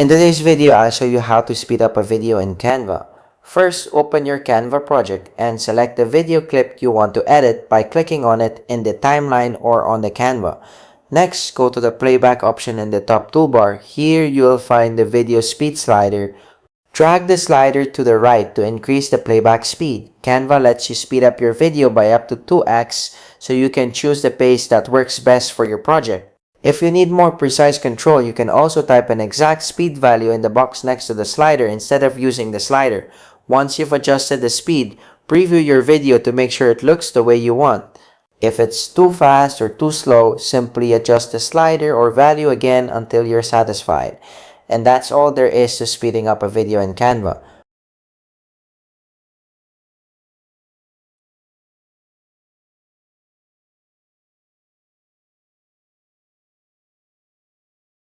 In today's video, I'll show you how to speed up a video in Canva. First, open your Canva project and select the video clip you want to edit by clicking on it in the timeline or on the Canva. Next, go to the playback option in the top toolbar. Here, you will find the video speed slider. Drag the slider to the right to increase the playback speed. Canva lets you speed up your video by up to 2x, so you can choose the pace that works best for your project. If you need more precise control, you can also type an exact speed value in the box next to the slider instead of using the slider. Once you've adjusted the speed, preview your video to make sure it looks the way you want. If it's too fast or too slow, simply adjust the slider or value again until you're satisfied. And that's all there is to speeding up a video in Canva.